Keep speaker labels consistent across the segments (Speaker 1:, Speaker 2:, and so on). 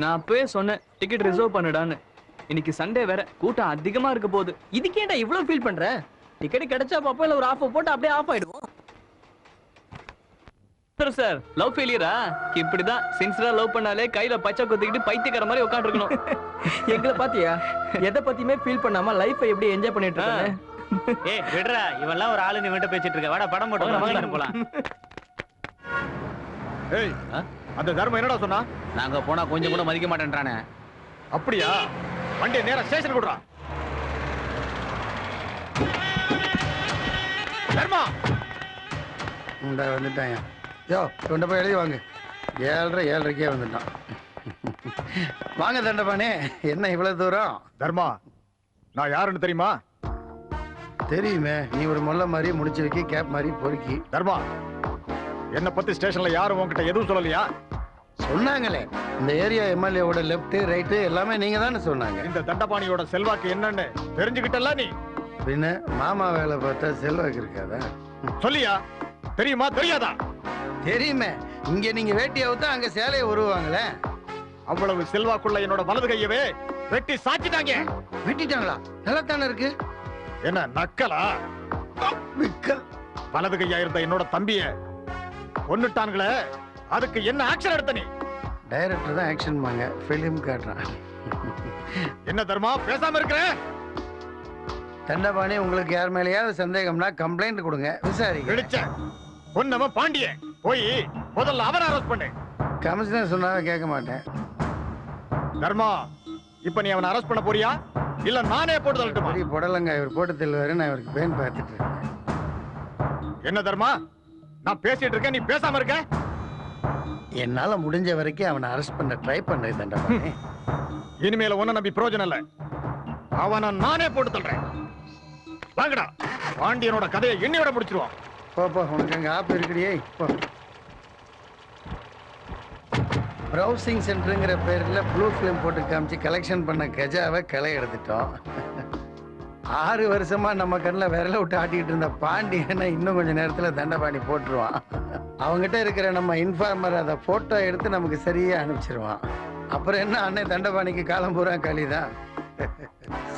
Speaker 1: நான் அப்பவே சொன்னேன் டிக்கெட் ரிசர்வ் பண்ணுடான்னு. இன்னைக்கு சண்டே வேற, கூட்டம் அதிகமா இருக்க போகுது.
Speaker 2: இதுக்கேண்டா இவ்வளவு ஃபீல் பண்ற? டிக்கெட் கிடைச்சா பாப்போம், இல்ல ஒரு ஆஃப் போட்டு அப்படியே ஆஃப் ஆயிடுவோம்.
Speaker 1: சார் லவ் ஃபெயிலியரா? இப்படிதான் சின்சியரா லவ் பண்ணாலே கையில பச்சை கொத்திக்கிட்டு பைத்தியக்கார மாதிரி உட்காந்துருக்கணும்.
Speaker 2: எங்களை பாத்தியா எதை பத்தியுமே ஃபீல் பண்ணாம லைஃபை எப்படி என்ஜாய் பண்ணிட்டு இருக்காங்க.
Speaker 3: ஏய் விடுறா, இவெல்லாம் ஒரு ஆளு நீ விட்டு பேசிட்டு இருக்க. வாடா படம் போட்டு போலாம்.
Speaker 4: ஏய் அந்த தர்மம் என்னடா சொன்னா?
Speaker 3: நாங்க போனா கொஞ்சம் கூட மதிக்க மாட்டேன்றானே.
Speaker 4: அப்படியா? வண்டியை நேரா ஸ்டேஷன் கொடுறா. தர்மா
Speaker 5: இந்த வந்துட்டாங்க. யோ கொண்டு போய் எழுதி வாங்க. 7:30 வந்துட்டான். வாங்க தண்டபானே, என்ன இவ்வளவு தூரம்?
Speaker 4: தர்மா, நான் யாருன்னு தெரியுமா?
Speaker 5: தெரியுமே, நீ ஒரு மொல்ல மாதிரி முடிச்சு வைக்க கேப் மாதிரி பொறுக்கி.
Speaker 4: தர்மா, என்ன பத்தி ஸ்டேஷன்ல யாரும் உன்கிட்ட எதுவும் சொல்லலையா?
Speaker 5: சொன்னாங்களே, இந்த ஏரியா எம்எல்ஏவோட லெப்ட் ரைட்டு எல்லாமே நீங்க தானே சொன்னாங்க.
Speaker 4: இந்த தண்டபாணியோட செல்வாக்கு என்னன்னு தெரிஞ்சுக்கிட்டல நீ?
Speaker 5: பின்ன மாமா வேலை பார்த்தா செல்வாக்கு இருக்காதா?
Speaker 4: சொல்லியா? தெரியுமா தெரியாதா?
Speaker 5: தெரியுமே, இங்க நீங்க வேட்டியாவது அங்க சேலையை உருவாங்களே.
Speaker 4: அவ்வளவு செல்வாக்குள்ள என்னோட வலது கையவே வெட்டி சாச்சிட்டாங்க.
Speaker 5: வெட்டிட்டாங்களா? நல்லா தானே இருக்கு.
Speaker 4: என்ன நக்கலா?
Speaker 5: விக்கல்.
Speaker 4: வலது கையா இருந்த என்னோட தம்பிய கொன்னுட்டானுங்களே, அதுக்கு என்ன ஆக்ஷன் எடுத்த நீ?
Speaker 5: டைரக்டர் தான் ஆக்ஷன் வாங்க, பிலிம் காட்டுறான்.
Speaker 4: என்ன தர்மா பேசாம இருக்கிற?
Speaker 5: தண்டபாணி, உங்களுக்கு யார் மேலேயாவது சந்தேகம்னா கம்ப்ளைண்ட் கொடுங்க, விசாரிக்க.
Speaker 4: பொன்னவன் பாண்டிய போய் முதல்ல அவரை அரெஸ்ட் பண்ணு.
Speaker 5: கமிஷனர் சொன்னாலும் கேட்க மாட்டேன்.
Speaker 4: தர்மா, இப்ப நீ அவனை அரெஸ்ட் பண்ண போறியா இல்ல நானே போட்டு தள்ளட்டுமா?
Speaker 5: போடலங்க, இவர் போட்டு தள்ளுவாரு, நான் இவருக்கு பேன் பார்த்துட்டு இருக்கேன்.
Speaker 4: என்ன தர்மா, நான் பேசிட்டு இருக்கேன், நீ பேசாம இருக்க?
Speaker 5: என்னால முடிஞ்ச வரைக்கும் அவனை அரெஸ்ட் பண்ண ட்ரை பண்ண தண்டபாணி.
Speaker 4: இனிமேல ஒன்ன நம்பி பிரயோஜனம் இல்ல, அவனை நானே போட்டு தள்ளுறேன். வாங்கடா, பாண்டியனோட கதையை எண்ணியோட முடிச்சிருவான்.
Speaker 5: போ, உனக்கு அங்க ஆப் இருக்குடியே. போ. ப்ரௌசிங் சென்டருங்கிற பேர்ல ப்ளூ ஃபிலிம் போட்டு காமிச்சு கலெக்ஷன் பண்ண கஜாவை களை எடுத்துட்டோம். 6 வருஷமா நம்ம கண்ணில் விரல விட்டு ஆட்டிக்கிட்டு இருந்த பாண்டியனை இன்னும் கொஞ்சம் நேரத்தில் தண்டபாணி போட்டுருவான். அவங்ககிட்ட இருக்கிற நம்ம இன்ஃபார்மர் அதை போட்டோ எடுத்து நமக்கு சரியா அனுப்பிச்சிருவான். அப்புறம் என்ன, அண்ணன் தண்டபாணிக்கு காலம் பூரா களிதான்.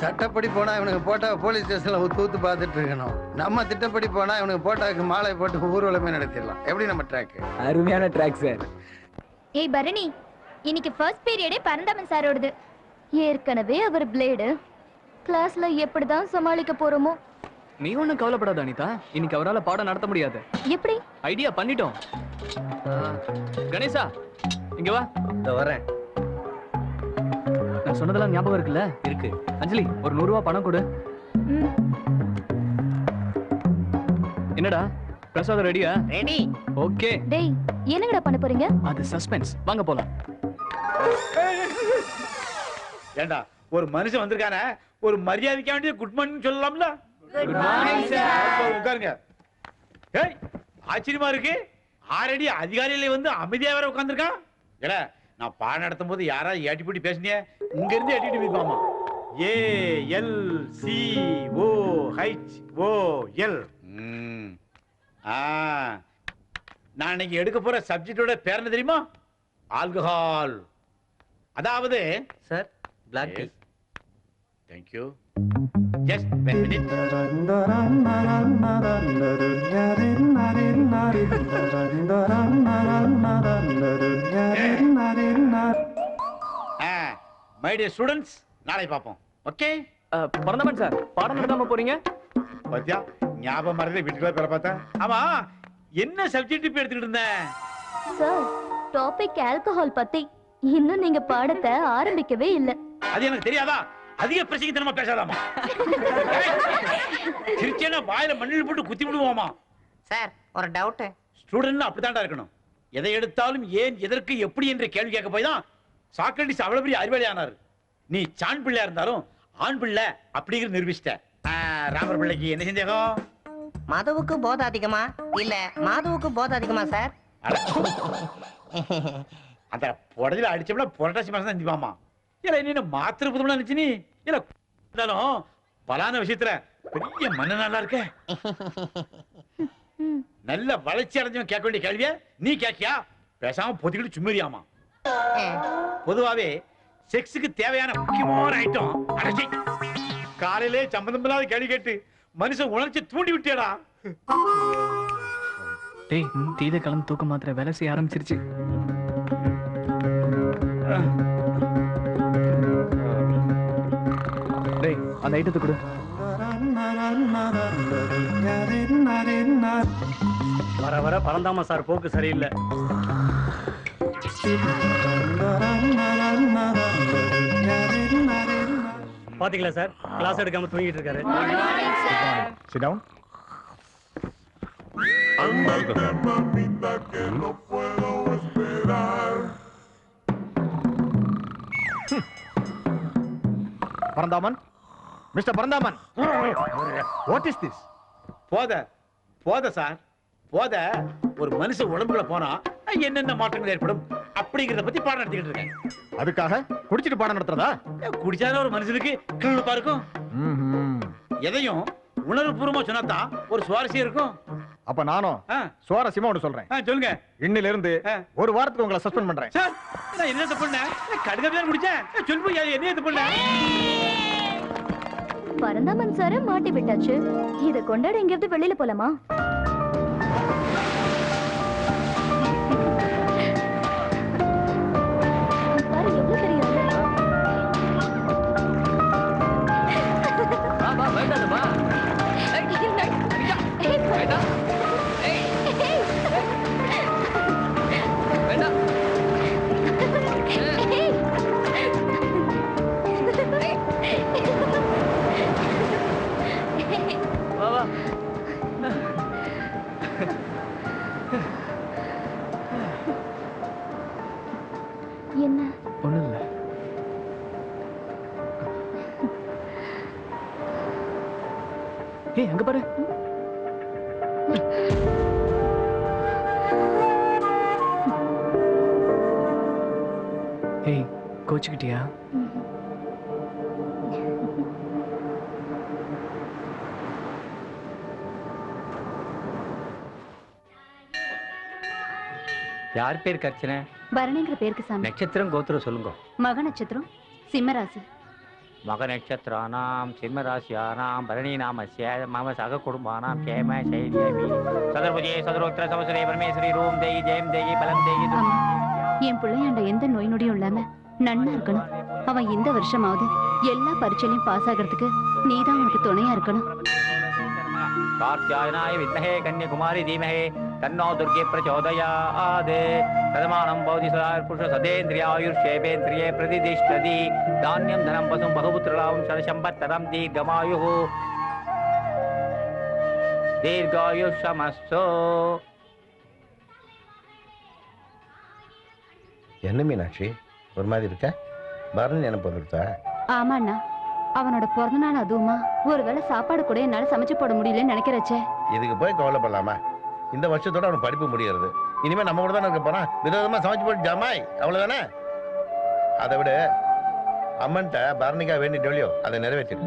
Speaker 5: சட்டப்படி போனா இவனுக்கு போட்டா போலீஸ் ஸ்டேஷன்ல ஊத்து பார்த்துட்டு இருக்கணும். நம்ம திட்டப்படி போனா இவனுக்கு போட்டாக்கு மாலை போட்டு ஊர்வலமே நடத்திடலாம். எப்படி நம்ம ட்ராக்?
Speaker 2: அருமையான ட்ராக் சார்.
Speaker 6: ஏய் பரணி, இன்னைக்கு ஃபர்ஸ்ட் பீரியடே பரந்தாமன் சாரோடது. ஏற்கனவே அவர் பிளேடு. கிளாஸ்ல எப்படிதான் சமாளிக்க போறோமோ.
Speaker 1: நீ ஒண்ணும் கவலைப்படாத அனிதா, இன்னைக்கு அவரால பாடம் நடத்த முடியாது.
Speaker 6: எப்படி?
Speaker 1: ஐடியா பண்ணிட்டோம். கணேசா இங்க வா.
Speaker 2: வரேன்.
Speaker 1: நான் சொன்னதெல்லாம் ஞாபகம் இருக்குல்ல?
Speaker 2: இருக்கு.
Speaker 1: அஞ்சலி, ஒரு 100 ரூபாய் பணம் கொடு. என்னடா பிரசாதம் ரெடியா?
Speaker 3: ரெடி.
Speaker 1: ஓகே.
Speaker 6: டேய், என்னங்கடா பண்ண போறீங்க?
Speaker 1: அது சஸ்பென்ஸ், வாங்க போலாம்.
Speaker 3: ஏண்டா ஒரு மனுஷன் வந்திருக்கானே, ஒரு மரியாதைக்கு வேண்டிய குட் மார்னிங் சொல்லலாம்ல?
Speaker 1: Good morning sir.
Speaker 3: உட்காருங்க. ஏய், ஆச்சரியமா இருக்கு. ஆல்ரெடி அதிகாரியில வந்து அமைதியா வேற உட்கார்ந்திருக்கான். ஏடா, நான் பாடம் நடத்தும் போது யாராவது ஏட்டி போட்டி பேசுனியே, இங்க இருந்து ஏட்டிட்டு போய்ப்பாமா. ALCOHOL. நான் இன்னைக்கு எடுக்க போற சப்ஜெக்டோட பேர் என்ன தெரியுமா? ஆல்கஹால். அதாவது
Speaker 2: sir, black tea.
Speaker 3: Thank you. Just one minute. My dear students, நாளை பாப்போம். ஓகே?
Speaker 1: பரந்தமன் சார், பாடம் நடத்தாம போறீங்க?
Speaker 3: பாத்தியா, ஞாபகம் மறந்தே வீட்டுக்கு போய் பார்த்தேன். ஆமா, என்ன சப்ஜெக்ட் இப்ப எடுத்துக்கிட்டு இருந்தேன்?
Speaker 6: சார், டாபிக் ஆல்கஹால் பத்தி. இன்னும் நீங்க பாடத்தை ஆரம்பிக்கவே இல்ல.
Speaker 3: அது எனக்கு தெரியாதா? அதிக பிரசங்கித்தனமா பேசாதாமா. சிரிச்சேனா வாயில மண்ணில் போட்டு குத்தி விடுவோமா?
Speaker 7: சார், ஒரு டவுட்.
Speaker 3: ஸ்டூடெண்ட் அப்படித்தான்டா இருக்கணும். எதை எடுத்தாலும் ஏன், எதற்கு, எப்படி என்ற கேள்வி கேட்க போய் தான் சாக்ரட்டிஸ் அவ்வளவு பெரிய அறிவாளி ஆனார். நீ சான் பிள்ளையா இருந்தாலும் ஆண் பிள்ளை அப்படிங்கிற நிரூபிச்சிட்ட. ராமர் பிள்ளைக்கு என்ன சந்தேகம்?
Speaker 7: மதுவுக்கு போதை அதிகமா இல்ல மாதுவுக்கு போதை அதிகமா சார்?
Speaker 3: அந்த புடதில அடிச்சோம்னா புரட்டாசி மாசம் தான் நிப்பாமா. இல்ல என்ன மாத்திரை புதுமணா நினைச்சு நீ இல்ல இருந்தாலும் பலான விஷயத்துல பெரிய மன்னனாலா இருக்க. நல்ல வளர்ச்சி அடைஞ்சவன் கேட்க வேண்டிய கேள்விய நீ கேட்கியா? பேசாம பொத்திக்கிட்டு சும்மரியாமா. பொதுவாவே செக்ஸுக்கு தேவையான முக்கியமான ஐட்டம் அடச்சி. காலையிலே சம்பந்தம் இல்லாத கேள்வி கேட்டு மனுஷன் உணர்ச்சி தூண்டி விட்டியடா.
Speaker 1: டேய் டீல கலந்து தூக்க மாத்திர வேலை செய்ய ஆரம்பிச்சிருச்சு. டேய் அந்த ஐட்டத்தை கொடு.
Speaker 2: வர வர பரந்தாம சார் போக்கு சரியில்லை. பாத்தீங்களா சார், கிளாஸ் எடுக்காம தூங்கிட்டு இருக்காரு.
Speaker 4: Sit down. Paranthaman, mister Paranthaman, what is this?
Speaker 3: போத சார், போத ஒரு மனுஷ உடம்புல போனா என்னென்ன மாற்றங்கள் ஏற்படும் அப்படிங்கறத பத்தி பாடம் நடத்திக்கிட்டு இருக்கேன்.
Speaker 4: அதுக்காக குடிச்சிட்டு பாடம் நடத்துறதா?
Speaker 3: குடிச்சாலும் ஒரு மனுஷனுக்கு கிளப்பா இருக்கும். எதையும் உணர்வுபூர்வமா சொன்னாதான் ஒரு சுவாரஸ்யம் இருக்கும்.
Speaker 4: அப்ப நானும் சுவாரஸ்யமா ஒண்ணு சொல்றேன்.
Speaker 3: சொல்லுங்க.
Speaker 4: இன்னில இருந்து ஒரு வாரத்துக்கு உங்களை சஸ்பெண்ட் பண்றேன்.
Speaker 3: சார் நான் என்ன தப்பு பண்ணேன்? கடுகா குடிச்சேன். சொல்லுங்க என்ன தப்பு பண்ணேன்?
Speaker 6: பரந்தாமன் சார மாட்டி விட்டாச்சு. இத கொண்டாட எங்கேயாவது வெளியில போலாமா? பாரு எவ்வளவு பெரிய ஆளு.
Speaker 1: வா வா வேண்டாம் வா. வேண்டாம். வேண்டாம். வா வா.
Speaker 6: என்ன?
Speaker 1: ஒண்ணும் இல்ல. ஏய் அங்க பாரு. ஏய் கோச்சுக்கிட்டியா?
Speaker 2: யார் பேருக்கு அர்ச்சனை?
Speaker 6: பரணிங்கிற பேருக்கு சாமி.
Speaker 2: நட்சத்திரம் கோத்திரம் சொல்லுங்க.
Speaker 6: மக நட்சத்திரம் சிம்மராசி.
Speaker 2: மக நட்சத்திரானாம் சிம்மராசியானாம் பரணி நாமஸ்ய மம சக குடும்பானாம் கேம சைலியமி சதர்புஜே சதரோத்திர சமஸ்ரே பரமேஸ்வரி ரோம் தேகி ஜெயம் தேகி பலம் தேகி.
Speaker 6: என் பிள்ளையாண்ட எந்த நோய் நொடியும் இல்லாம நன்னா இருக்கணும். அவன் இந்த வருஷமாவது எல்லா பரீட்சையிலையும் பாஸ் ஆகிறதுக்கு நீதான் அவனுக்கு துணையா இருக்கணும்.
Speaker 2: கார்த்தியாயனாய வித்மஹே கன்யகுமாரி தீமஹே தன்னோ துர்கே பிரச்சோதயாத். பிரதமானம் பௌதி சதா புருஷ சதேந்திரியாயுர்ஷேபேந்திரியே பிரதிதிஷ்டதி. தானியம் தனம் பசும் பகுபுத்திரலாவும் சதசம்பத்தரம் தீர்க்கமாயுः. தீர்காயுஷமஸ்து.
Speaker 5: என்ன மீனாட்சி ஒரு மாதிரி இருக்க? பரணி நினைப்பு வந்துருத்தா?
Speaker 6: ஆமாண்ணா, அவனோட பிறந்த நாள் அதுவுமா ஒருவேளை சாப்பாடு கூட என்னால சமைச்சு போட முடியலன்னு நினைக்கிறச்சே.
Speaker 5: இதுக்கு போய் கவலைப்படலாமா? இந்த வருஷத்தோட அவன் படிப்பு முடியறது. இனிமே நம்ம கூட தானே இருக்க போறான். விதவிதமா சமைச்சு போட்டு ஜமாய் அவ்வளவுதானே. அதை விட அம்மன்ட்ட பரணிக்கா வேண்டிட்டு அதை நிறைவேற்றிடு.